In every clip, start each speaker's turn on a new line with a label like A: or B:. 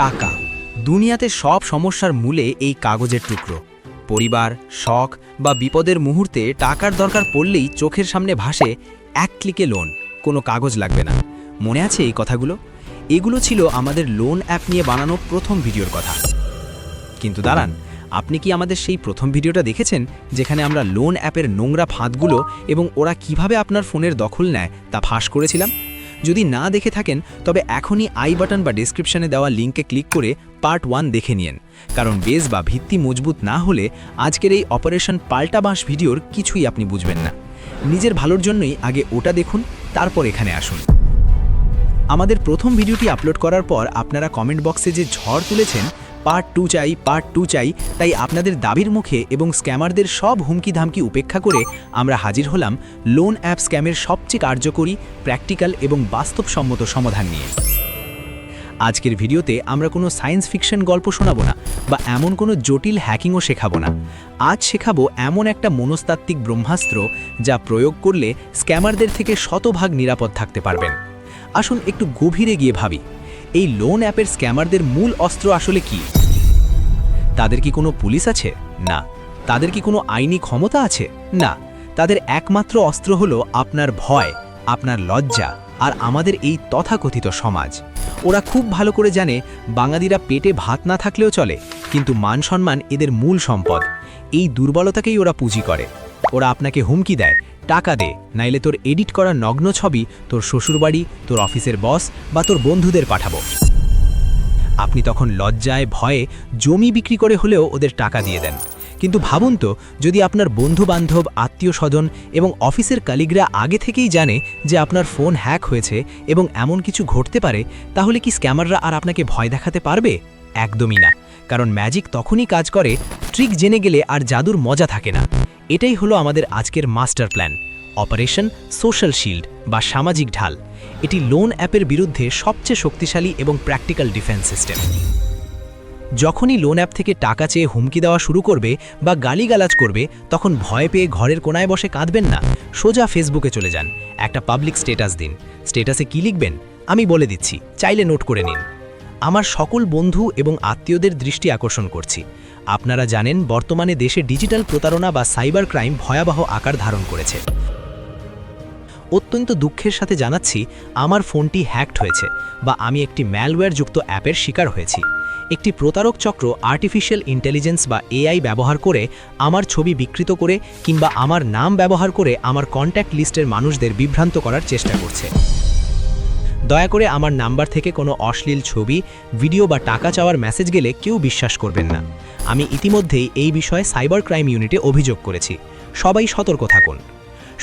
A: টাকা দুনিয়াতে সব সমস্যার মূলে এই কাগজের টুকরো। পরিবার, শখ বা বিপদের মুহূর্তে টাকার দরকার পড়লেই চোখের সামনে ভাসে এক ক্লিকে লোন, কোনো কাগজ লাগবে না। মনে আছে এই কথাগুলো? এগুলো ছিল আমাদের লোন অ্যাপ নিয়ে বানানো প্রথম ভিডিওর কথা। কিন্তু দাঁড়ান, আপনি কি আমাদের সেই প্রথম ভিডিওটা দেখেছেন, যেখানে আমরা লোন অ্যাপের নোংরা ফাঁদগুলো এবং ওরা কিভাবে আপনার ফোনের দখল নেয় তা ফাঁস করেছিলাম? যদি না দেখে থাকেন তবে এখনই আই বাটন বা ডেসক্রিপশনে দেওয়া লিঙ্কে ক্লিক করে পার্ট 1 দেখে নিন, কারণ বেস বা ভিত্তি মজবুত না হলে আজকের এই অপারেশন পাল্টা বাঁশ ভিডিওর কিছুই আপনি বুঝবেন না। নিজের ভালোর জন্যই আগে ওটা দেখুন, তারপর এখানে আসুন। আমাদের প্রথম ভিডিওটি আপলোড করার পর আপনারা কমেন্ট বক্সে যে ঝড় তুলেছেন, পার্ট 2 চাই, পার্ট 2 চাই, তাই আপনাদের দাবির মুখে এবং স্ক্যামারদের সব হুমকি ধামকি উপেক্ষা করে আমরা হাজির হলাম লোন অ্যাপ স্ক্যামের সবচেয়ে কার্যকরী, প্র্যাকটিক্যাল এবং বাস্তবসম্মত সমাধান নিয়ে। আজকের ভিডিওতে আমরা কোনো সায়েন্স ফিকশন গল্প শোনাবো না বা এমন কোনো জটিল হ্যাকিংও শেখাবো না। আজ শেখাবো এমন একটা মনস্তাত্ত্বিক ব্রহ্মাস্ত্র যা প্রয়োগ করলে স্ক্যামারদের থেকে শতভাগ নিরাপদ থাকতে পারবেন। আসুন একটু গভীরে গিয়ে ভাবি, এই লোন অ্যাপের স্ক্যামারদের মূল অস্ত্র আসলে কি? তাদের কি কোনো পুলিশ আছে? না। তাদের কি কোনো আইনি ক্ষমতা আছে? না। তাদের একমাত্র অস্ত্র হলো আপনার ভয়, আপনার লজ্জা আর আমাদের এই তথাকথিত সমাজ। ওরা খুব ভালো করে জানে বাঙালিরা পেটে ভাত না থাকলেও চলে, কিন্তু মান সম্মান এদের মূল সম্পদ। এই দুর্বলতাকেই ওরা পুঁজি করে। ওরা আপনাকে হুমকি দেয়, টাকা দে, নাইলে তোর এডিট করা নগ্ন ছবি তোর শ্বশুরবাড়ি, তোর অফিসের বস বা তোর বন্ধুদের পাঠাবো। আপনি তখন লজ্জায় ভয়ে জমি বিক্রি করে হলেও ওদের টাকা দিয়ে দেন। কিন্তু ভাবুন তো, যদি আপনার বন্ধু-বান্ধব, আত্মীয়-স্বজন এবং অফিসের কলিগরা আগে থেকেই জানে যে আপনার ফোন হ্যাক হয়েছে এবং এমন কিছু ঘটতে পারে, তাহলে কি স্ক্যামাররা আর আপনাকে ভয় দেখাতে পারবে? একদমই না, কারণ ম্যাজিক তখনই কাজ করে, ট্রিক জেনে গেলে আর জাদুর মজা থাকে না। এটাই হলো আমাদের আজকের master plan, operation social shield বা সামাজিক ঢাল। এটি লোন অ্যাপের বিরুদ্ধে সবচেয়ে শক্তিশালী এবং প্র্যাকটিক্যাল ডিফেন্স সিস্টেম। যখনই লোন অ্যাপ থেকে টাকা চেয়ে হুমকি দেওয়া শুরু করবে বা গালিগালাজ করবে, তখন ভয় পেয়ে ঘরের কোনায় বসে কাঁদবেন না, সোজা ফেসবুকে চলে যান, একটা পাবলিক স্ট্যাটাস দিন। স্ট্যাটাসে কি লিখবেন আমি বলে দিচ্ছি, চাইলে নোট করে নিন। আমার সকল বন্ধু এবং আত্মীয়দের দৃষ্টি আকর্ষণ করছি, আপনারা জানেন বর্তমানে দেশে ডিজিটাল প্রতারণা বা সাইবার ক্রাইম ভয়াবহ আকার ধারণ করেছে। অত্যন্ত দুঃখের সাথে জানাচ্ছি, আমার ফোনটি হ্যাকড হয়েছে বা আমি একটি ম্যালওয়্যারযুক্ত অ্যাপের শিকার হয়েছি। একটি প্রতারক চক্র আর্টিফিশিয়াল ইন্টেলিজেন্স বা এআই ব্যবহার করে আমার ছবি বিকৃত করে কিংবা আমার নাম ব্যবহার করে আমার কন্ট্যাক্ট লিস্টের মানুষদের বিভ্রান্ত করার চেষ্টা করছে। দয়া করে আমার নাম্বার থেকে কোনো অশ্লীল ছবি, ভিডিও বা টাকা চাওয়ার মেসেজ গেলে কেউ বিশ্বাস করবেন না। আমি ইতিমধ্যেই এই বিষয়ে সাইবার ক্রাইম ইউনিটে অভিযোগ করেছি। সবাই সতর্ক থাকুন।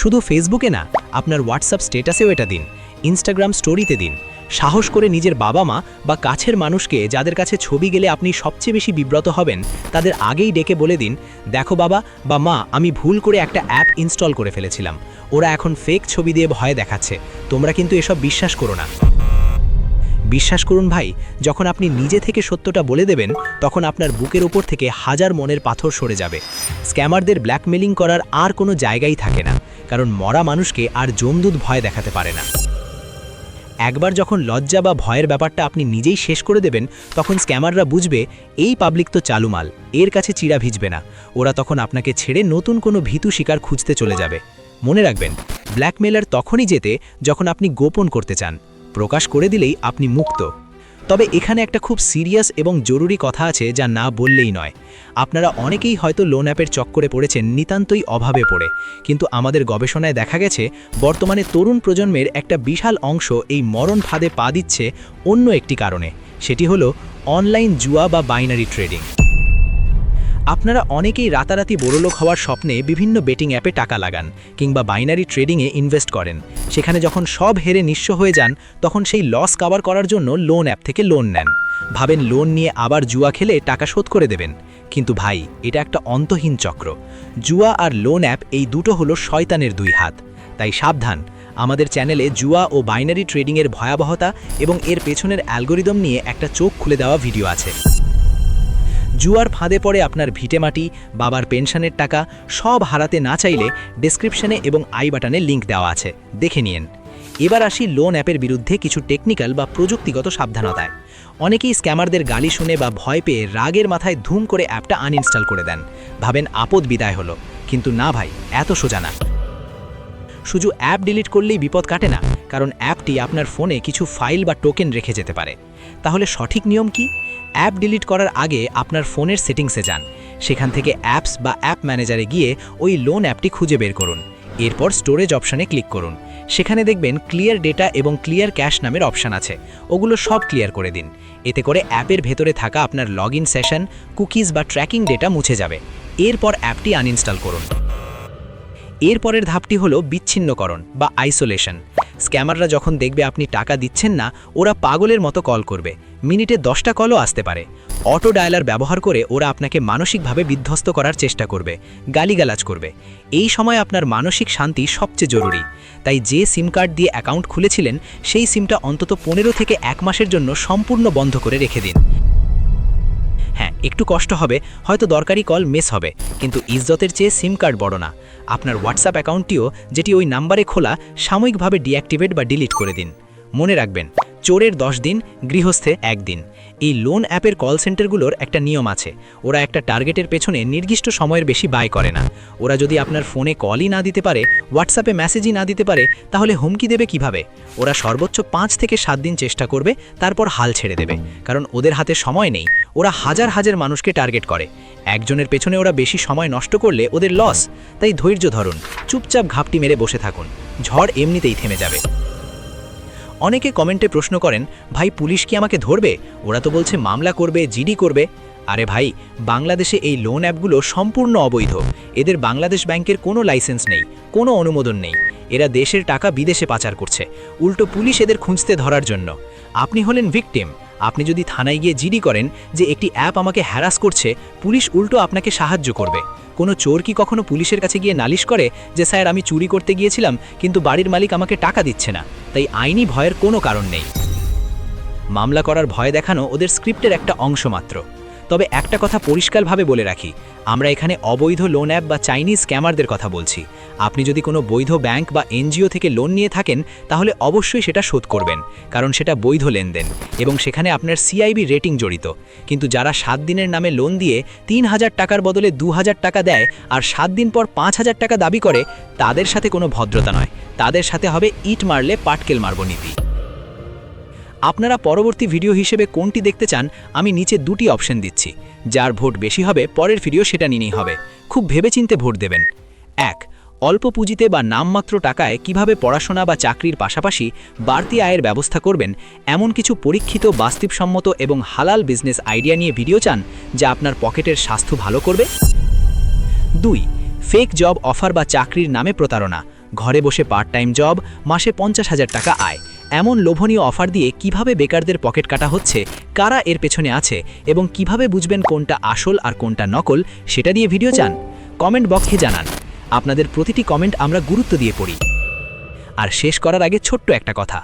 A: শুধু ফেসবুকে না, আপনার হোয়াটসঅ্যাপ স্ট্যাটাসেও এটা দিন, ইনস্টাগ্রাম স্টোরিতে দিন। সাহস করে নিজের বাবা মা বা কাছের মানুষকে, যাদের কাছে ছবি গেলে আপনি সবচেয়ে বেশি বিব্রত হবেন, তাদের আগেই ডেকে বলে দিন, দেখো বাবা বা মা, আমি ভুল করে একটা অ্যাপ ইনস্টল করে ফেলেছিলাম, ওরা এখন ফেক ছবি দিয়ে ভয় দেখাচ্ছে, তোমরা কিন্তু এসব বিশ্বাস করো না। বিশ্বাস করুন ভাই, যখন আপনি নিজে থেকে সত্যটা বলে দেবেন, তখন আপনার বুকের উপর থেকে হাজার মনের পাথর সরে যাবে। স্ক্যামারদের ব্ল্যাকমেলিং করার আর কোনো জায়গাই থাকে না, কারণ মরা মানুষকে আর জমদূত ভয় দেখাতে পারে না। একবার যখন লজ্জা বা ভয়ের ব্যাপারটা আপনি নিজেই শেষ করে দেবেন, তখন স্ক্যামাররা বুঝবে এই পাবলিক তো চালুমাল, এর কাছে চিড়া ভিজবে না। ওরা তখন আপনাকে ছেড়ে নতুন কোনো ভীতু শিকার খুঁজতে চলে যাবে। মনে রাখবেন, ব্ল্যাকমেলার তখনই যেতে যখন আপনি গোপন করতে চান, প্রকাশ করে দিলেই আপনি মুক্ত। তবে এখানে একটা খুব সিরিয়াস এবং জরুরি কথা আছে যা না বললেই নয়। আপনারা অনেকেই হয়তো লোন অ্যাপের চক্করে পড়েছেন নিতান্তই অভাবে পড়ে, কিন্তু আমাদের গবেষণায় দেখা গেছে বর্তমানে তরুণ প্রজন্মের একটা বিশাল অংশ এই মরণ ফাঁদে পা দিচ্ছে অন্য একটি কারণে, সেটি হলো অনলাইন জুয়া বা বাইনারি ট্রেডিং। আপনারা অনেকেই রাতারাতি বড়লোক হওয়ার স্বপ্নে বিভিন্ন বেটিং অ্যাপে টাকা লাগান কিংবা বাইনারি ট্রেডিংয়ে ইনভেস্ট করেন। সেখানে যখন সব হেরে নিঃস্ব হয়ে যান, তখন সেই লস কভার করার জন্য লোন অ্যাপ থেকে লোন নেন। ভাবেন লোন নিয়ে আবার জুয়া খেলে টাকা শোধ করে দেবেন, কিন্তু ভাই, এটা একটা অন্তহীন চক্র। জুয়া আর লোন অ্যাপ এই দুটো হলো শয়তানের দুই হাত। তাই সাবধান, আমাদের চ্যানেলে জুয়া ও বাইনারি ট্রেডিংয়ের ভয়াবহতা এবং এর পেছনের অ্যালগোরিদম নিয়ে একটা চোখ খুলে দেওয়া ভিডিও আছে। জুয়ার ফাঁদে পড়ে আপনার ভিটেমাটি, বাবার পেনশনের টাকা সব হারাতে না চাইলে ডেসক্রিপশনে এবং আই বাটনে লিঙ্ক দেওয়া আছে, দেখে নিন।
B: এবার আসি লোন অ্যাপের বিরুদ্ধে কিছু টেকনিক্যাল বা প্রযুক্তিগত সাবধানতায়। অনেকেই স্ক্যামারদের গালি শুনে বা ভয় পেয়ে রাগের মাথায় ধুম করে অ্যাপটা আনইনস্টল করে দেন, ভাবেন আপদ বিদায় হলো। কিন্তু না ভাই, এত সোজা না। শুধু অ্যাপ ডিলিট করলেই বিপদ কাটে না, কারণ অ্যাপটি আপনার ফোনে কিছু ফাইল বা টোকেন রেখে যেতে পারে। তাহলে সঠিক নিয়ম কি? অ্যাপ ডিলিট করার আগে আপনার ফোনের সেটিংসে যান, সেখান থেকে অ্যাপস বা অ্যাপ ম্যানেজারে গিয়ে ওই লোন অ্যাপটি খুঁজে বের করুন। এরপর স্টোরেজ অপশানে ক্লিক করুন। সেখানে দেখবেন ক্লিয়ার ডেটা এবং ক্লিয়ার ক্যাশ নামের অপশান আছে, ওগুলো সব ক্লিয়ার করে দিন। এতে করে অ্যাপের ভেতরে থাকা আপনার লগইন সেশন, কুকিজ বা ট্র্যাকিং ডেটা মুছে যাবে। এরপর অ্যাপটি আনইনস্টল করুন। এরপরের ধাপটি হলো বিচ্ছিন্নকরণ বা আইসোলেশন। স্ক্যামাররা যখন দেখবে আপনি টাকা দিচ্ছেন না, ওরা পাগলের মতো কল করবে, মিনিটে 10টা কলও আসতে পারে। অটো ডায়ালার ব্যবহার করে ওরা আপনাকে মানসিকভাবে বিধ্বস্ত করার চেষ্টা করবে, গালিগালাজ করবে। এই সময় আপনার মানসিক শান্তি সবচেয়ে জরুরি। তাই যে সিম কার্ড দিয়ে অ্যাকাউন্ট খুলেছিলেন, সেই সিমটা অন্তত 15 থেকে 1 মাসের জন্য সম্পূর্ণ বন্ধ করে রেখে দিন। হ্যাঁ, একটু কষ্ট হবে, হয়তো দরকারি কল মিস হবে, কিন্তু ইজ্জতের চেয়ে সিম কার্ড বড় না। আপনার হোয়াটসঅ্যাপ অ্যাকাউন্টটিও, যেটি ওই নাম্বারে খোলা, সাময়িকভাবে ডিঅ্যাক্টিভেট বা ডিলিট করে দিন। মনে রাখবেন, চোরের 10 দিন, গৃহস্থে 1 দিন। এই লোন অ্যাপের কল সেন্টারগুলোর একটা নিয়ম আছে, ওরা একটা টার্গেটের পেছনে নির্দিষ্ট সময়ের বেশি ব্যয় করে না। ওরা যদি আপনার ফোনে কলই না দিতে পারে, হোয়াটসঅ্যাপে মেসেজই না দিতে পারে, তাহলে হুমকি দেবে কিভাবে? ওরা সর্বোচ্চ 5 থেকে 7 দিন চেষ্টা করবে, তারপর হাল ছেড়ে দেবে। কারণ ওদের হাতে সময় নেই, ওরা হাজার হাজার মানুষকে টার্গেট করে। একজনের পেছনে ওরা বেশি সময় নষ্ট করলে ওদের লস। তাই ধৈর্য ধরুন, চুপচাপ ঘাপটি মেরে বসে থাকুন, ঝড় এমনিতেই থেমে যাবে। অনেকে কমেন্টে প্রশ্ন করেন, ভাই পুলিশ কি আমাকে ধরবে? ওরা তো বলছে মামলা করবে, জিডি করবে। আরে ভাই, বাংলাদেশে এই লোন অ্যাপগুলো সম্পূর্ণ অবৈধ। এদের বাংলাদেশ ব্যাংকের কোনো লাইসেন্স নেই, কোনো অনুমোদন নেই। এরা দেশের টাকা বিদেশে পাচার করছে, উল্টো পুলিশ এদের খুঁজতে ধরার জন্য। আপনি হলেন ভিকটিম। আপনি যদি থানায় গিয়ে জিডি করেন যে একটি অ্যাপ আমাকে হ্যারাস করছে, পুলিশ উল্টো আপনাকে সাহায্য করবে। কোনো চোর কি কখনো পুলিশের কাছে গিয়ে নালিশ করে যে স্যার আমি চুরি করতে গিয়েছিলাম, কিন্তু বাড়ির মালিক আমাকে টাকা দিচ্ছে না? তাই আইনি ভয়ের কোনো কারণ নেই। মামলা করার ভয় দেখানো ওদের স্ক্রিপ্টের একটা অংশ মাত্র। তবে একটা কথা পরিষ্কারভাবে বলে রাখি, আমরা এখানে অবৈধ লোন অ্যাপ বা চাইনিজ স্ক্যামারদের কথা বলছি। আপনি যদি কোনো বৈধ ব্যাংক বা এনজিও থেকে লোন নিয়ে থাকেন, তাহলে অবশ্যই সেটা শোধ করবেন, কারণ সেটা বৈধ লেনদেন এবং সেখানে আপনার সিআইবি রেটিং জড়িত। কিন্তু যারা 7 দিনের নামে লোন দিয়ে 3000 টাকার বদলে 2000 টাকা দেয় আর 7 দিন পর 5000 টাকা দাবি করে, তাদের সাথে কোনো ভদ্রতা নয়, তাদের সাথে হবে ইট মারলে পাটকেল মারব নীতি। আপনারা পরবর্তী ভিডিও হিসেবে কোনটি দেখতে চান, আমি নিচে 2টি অপশন দিচ্ছি। যার ভোট বেশি হবে, পরের ভিডিও সেটা নিয়েই হবে। খুব ভেবেচিন্তে ভোট দেবেন। 1. অল্প পুঁজিতে বা নামমাত্র টাকায় কিভাবে পড়াশোনা বা চাকরির পাশাপাশি বাড়তি আয়ের ব্যবস্থা করবেন, এমন কিছু পরীক্ষিত, বাস্তবসম্মত এবং হালাল বিজনেস আইডিয়া নিয়ে ভিডিও চান, যা আপনার পকেটের স্বাস্থ্য ভালো করবে? 2. ফেক জব অফার বা চাকরির নামে প্রতারণা, ঘরে বসে পার্ট টাইম জব, মাসে 50,000 টাকা আয়। এমন লোভনীয় অফার দিয়ে কিভাবে বেকারদের পকেট কাটা হচ্ছে, কারা এর পেছনে আছে এবং কিভাবে বুঝবেন কোনটা আসল আর কোনটা নকল, সেটা দিয়ে ভিডিও চান? কমেন্ট বক্সে জানান। আপনাদের প্রতিটি কমেন্ট আমরা গুরুত্ব দিয়ে পড়ি। আর শেষ করার আগে ছোট্ট একটা কথা,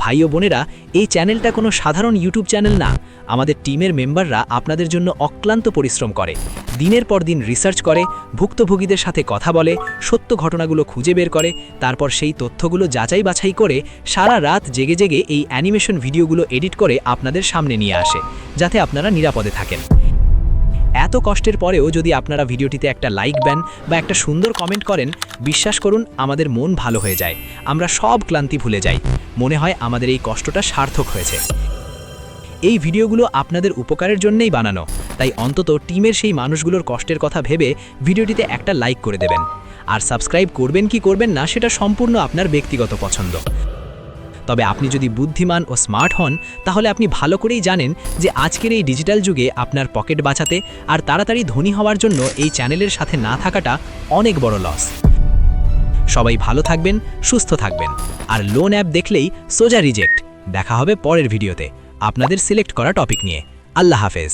B: ভাই ও বোনেরা, এই চ্যানেলটা কোনো সাধারণ ইউটিউব চ্যানেল না। আমাদের টিমের মেম্বাররা আপনাদের জন্য অক্লান্ত পরিশ্রম করে, দিনের পর দিন রিসার্চ করে, ভুক্তভোগীদের সাথে কথা বলে, সত্য ঘটনাগুলো খুঁজে বের করে, তারপর সেই তথ্যগুলো যাচাই বাছাই করে সারা রাত জেগে জেগে এই অ্যানিমেশন ভিডিওগুলো এডিট করে আপনাদের সামনে নিয়ে আসে, যাতে আপনারা নিরাপদে থাকেন। এত কষ্টের পরেও যদি আপনারা ভিডিওটিতে একটা লাইক দেন বা একটা সুন্দর কমেন্ট করেন, বিশ্বাস করুন আমাদের মন ভালো হয়ে যায়, আমরা সব ক্লান্তি ভুলে যাই, মনে হয় আমাদের এই কষ্টটা সার্থক হয়েছে। এই ভিডিওগুলো আপনাদের উপকারের জন্যই বানানো, তাই অন্তত টিমের সেই মানুষগুলোর কষ্টের কথা ভেবে ভিডিওটিতে একটা লাইক করে দেবেন। আর সাবস্ক্রাইব করবেন কি করবেন না সেটা সম্পূর্ণ আপনার ব্যক্তিগত পছন্দ। তবে আপনি যদি বুদ্ধিমান ও স্মার্ট হন, তাহলে আপনি ভালো করেই জানেন যে আজকের এই ডিজিটাল যুগে আপনার পকেট বাঁচাতে আর তাড়াতাড়ি ধনী হওয়ার জন্য এই চ্যানেলের সাথে না থাকাটা অনেক বড় লস। সবাই ভালো থাকবেন, সুস্থ থাকবেন, আর লোন অ্যাপ দেখলেই সোজা রিজেক্ট। দেখা হবে পরের ভিডিওতে আপনাদের সিলেক্ট করা টপিক নিয়ে। আল্লাহ হাফেজ।